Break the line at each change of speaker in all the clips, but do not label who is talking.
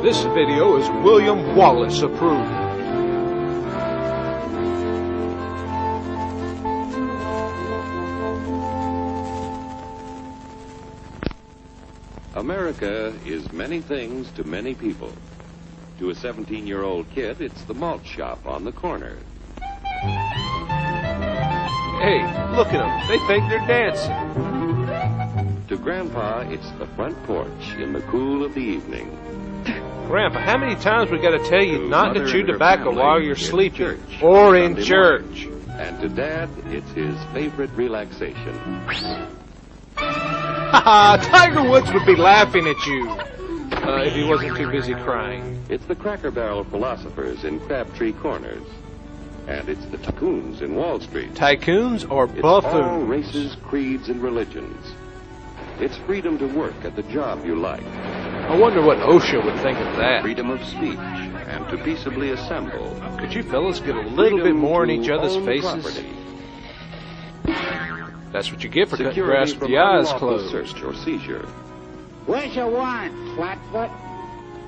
This video is William Wallace approved.
America is many things to many people. To a 17-year-old kid, it's the malt shop on the corner.
Hey, look at them. They think they're dancing.
To Grandpa, it's the front porch in the cool of the evening.
Grandpa, how many times we got to tell you not to
Mother
chew
and her
tobacco
family
while you're
in
sleeping
church
or
on
in
Sunday
church?
morning. And to Dad, it's his favorite relaxation.
Haha, Tiger Woods would be laughing at you if he wasn't too busy crying.
It's the Cracker Barrel philosophers in Crabtree Corners. And it's the tycoons in Wall Street.
Tycoons or
It's all
buffoons?
races, creeds, and religions. It's freedom to work at the job you like.
I wonder what OSHA would think of that.
Freedom of speech and to peaceably assemble.
Could you fellas get a little bit more in each other's
Freedom to own
faces?
property.
That's what you get for cutting
Security
grass with
from
the eyes
unlawful
closed.
search or seizure.
What you want, Flatfoot?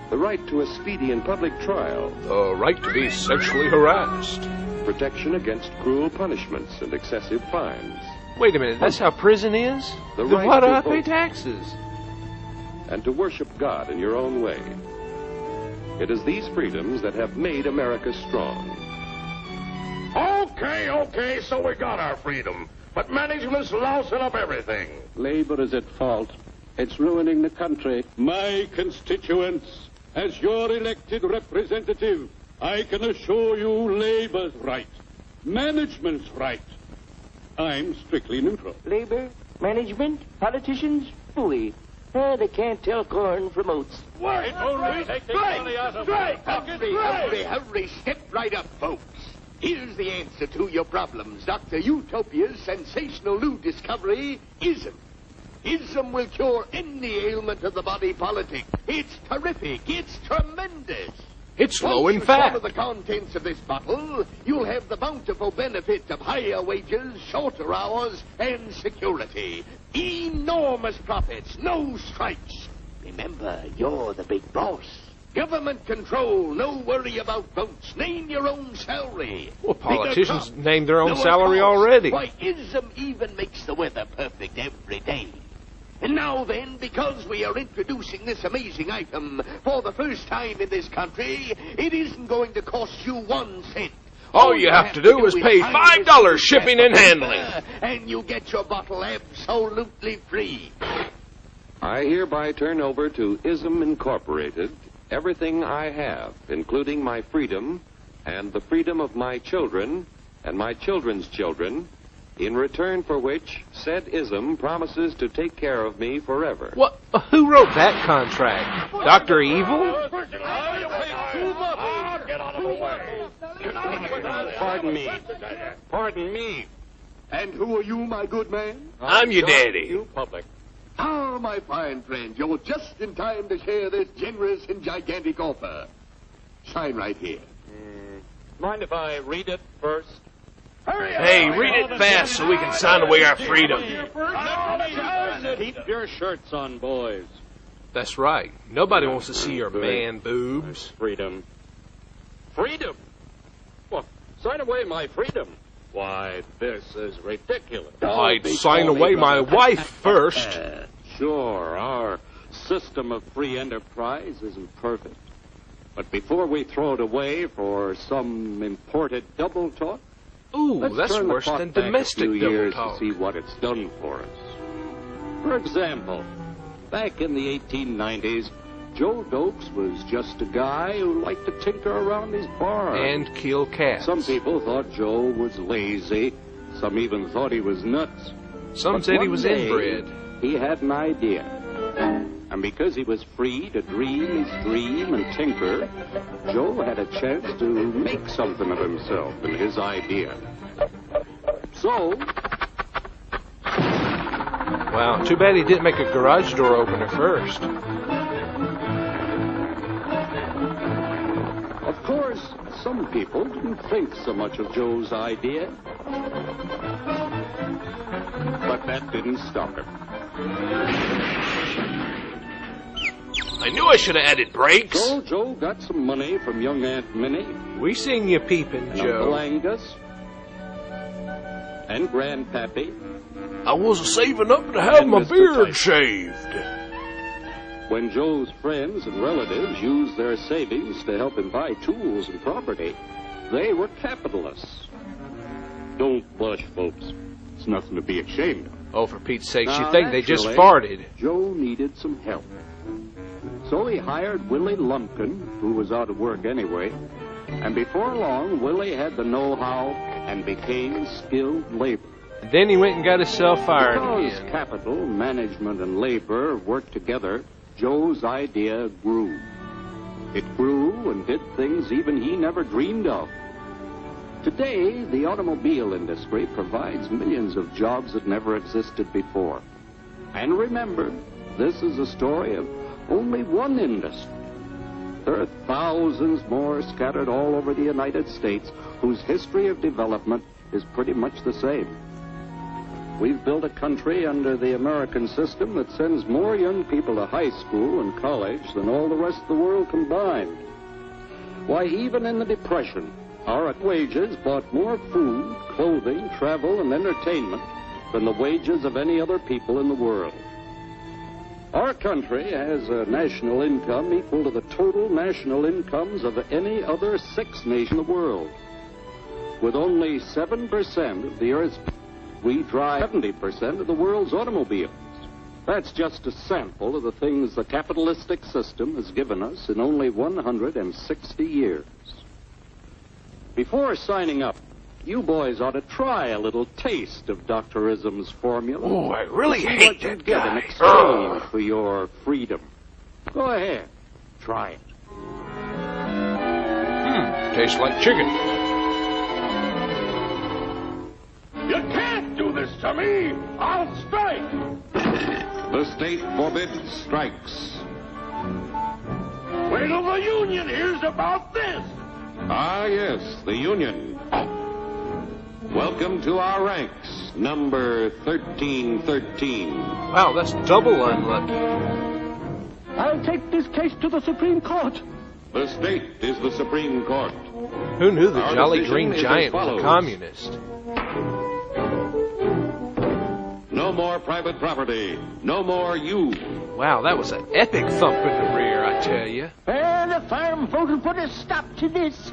The right to a speedy and public trial.
The right to be sexually harassed.
Protection against cruel punishments and excessive fines.
Wait a minute, that's how prison is?
The
Then
right
why do
to
I pay
vote.
taxes?
And to worship God in your own way. It is these freedoms that have made America strong.
Okay, so we got our freedom. But management's lousing up everything.
Labor is at fault. It's ruining the country. My constituents, as your elected representative, I can assure you Labor's right. Management's right. I'm strictly neutral.
Labor, management, politicians, fooey. They can't tell corn from oats.
Wait, take the money out of my pocket.
Hurry, step right up, folks. Here's the answer to your problems. Dr. Utopia's sensational new discovery, ISM. ISM will cure any ailment of the body politic. It's terrific. It's tremendous.
It's low
Once
in
you
fat.
swallow the contents of this bottle, you'll have the bountiful benefit of higher wages, shorter hours, and security. Enormous profits, no strikes. Remember, you're the big boss. Government control, no worry about votes. Name your own salary.
Well,
Bigger
politicians
crops,
name their own
lower
salary
costs.
already.
Why, ISM even makes the weather perfect every day. And now then, because we are introducing this amazing item for the first time in this country, it isn't going to cost you 1 cent.
All you have to do is pay $5 shipping and handling.
And you get your bottle absolutely free.
I hereby turn over to ISM Incorporated everything I have, including my freedom and the freedom of my children and my children's children, in return for which said ISM promises to take care of me forever.
What? Who wrote that contract? Dr. Evil?
Get out of the way.
Pardon me.
And who are you, my good man?
I'm your daddy.
You public.
Ah, my fine friend, you're just in time to share this generous and gigantic offer. Sign right here.
Mind if I read it first?
Hey, read it fast so we can sign away our freedom.
Keep your shirts on, boys.
That's right. Nobody wants to see your man boobs.
Freedom. Freedom? Well, sign away my freedom. Why, this is ridiculous.
I'd sign away my wife first.
Sure, our system of free enterprise isn't perfect. But before we throw it away for some imported double talk,
Ooh,
let's
that's
turn the
worse
clock
than
back
domestic
a few
double
years
talk.
to see what it's done for us. For example, back in the 1890s, Joe Dokes was just a guy who liked to tinker around his barn.
And kill cats.
Some people thought Joe was lazy. Some even thought he was nuts.
Some
But
said he
one
was
day,
inbred.
He had an idea. And because he was free to dream his dream and tinker, Joe had a chance to make something of himself and his idea. So,
Wow, too bad he didn't make a garage door opener first.
of course, some people didn't think so much of Joe's idea. But that didn't stop him.
I knew I should have added brakes.
So Joe got some money from young Aunt Minnie,
We seen you peeping,
and Uncle
Joe.
Angus, and Grandpappy.
I was saving up to have
And
my
Mr.
beard
Tyson.
shaved.
When Joe's friends and relatives used their savings to help him buy tools and property, they were capitalists. Don't blush, folks. It's nothing to be ashamed of.
Oh, for Pete's sake,
Now,
you think they just
naturally,
farted.
Joe needed some help. So he hired Willie Lumpkin, who was out of work anyway, and before long, Willie had the know-how and became skilled labor.
Then he went and got himself fired
Because
again.
capital, management, and labor worked together, Joe's idea grew. It grew and did things even he never dreamed of. Today, the automobile industry provides millions of jobs that never existed before. And remember, this is a story of only one industry. There are thousands more scattered all over the United States whose history of development is pretty much the same. We've built a country under the American system that sends more young people to high school and college than all the rest of the world combined. Why, even in the Depression, our wages bought more food, clothing, travel, and entertainment than the wages of any other people in the world. Our country has a national income equal to the total national incomes of any other 6 nations in the world. With only 7% of the Earth's we drive 70% of the world's automobiles. That's just a sample of the things the capitalistic system has given us in only 160 years. Before signing up, you boys ought to try a little taste of Dr. Ism's formula.
Oh, I really
See
hate
what you
that
get in
guy.
exchange for your freedom. Go ahead, try it.
Tastes like chicken.
You can't do this to me! I'll strike!
The state forbids strikes.
Wait till the union hears about this!
Ah, yes, the Union. Welcome to our ranks, number 1313.
Wow, that's double unlucky.
I'll take this case to the Supreme Court.
The state is the Supreme Court.
Who knew the
Our
Jolly
decision
Green
is as
Giant was a
follows.
communist?
No more private property. No more you.
Wow, that was an epic thump in the rear, I tell you.
Well, the farm folk will put a stop to this.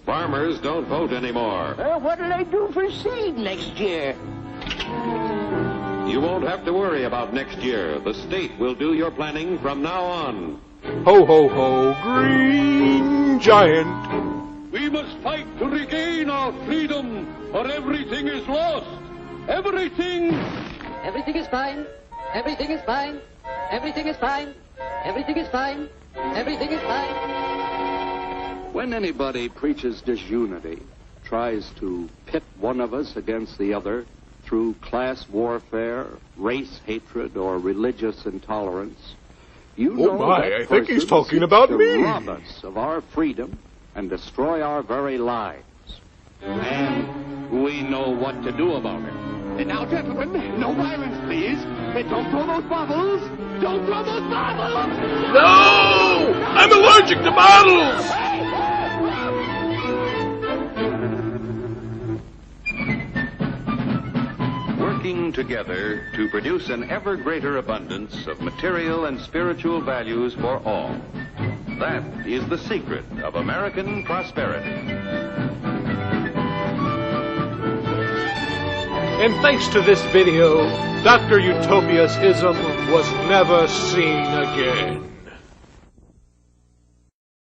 Farmers don't vote anymore.
What'll I do for seed next year?
You won't have to worry about next year. The state will do your planning from now on.
Ho, ho, ho, Green Giant.
We must fight to regain our freedom, or everything is lost. Everything!
Everything is fine. Everything is fine. Everything is fine. Everything is fine. Everything is fine.
When anybody preaches disunity, tries to pit one of us against the other through class warfare, race hatred, or religious intolerance, you know
my,
that
I think he's
person
talking
seeks
about
to
me.
rob us of our freedom and destroy our very lives. And we know what to do about it.
Now, gentlemen, no violence, please. Don't throw those bottles. Don't throw those bottles.
No! I'm allergic to bottles!
Working together to produce an ever greater abundance of material and spiritual values for all. That is the secret of American prosperity.
And thanks to this video, Dr. Utopia's ism was never seen again.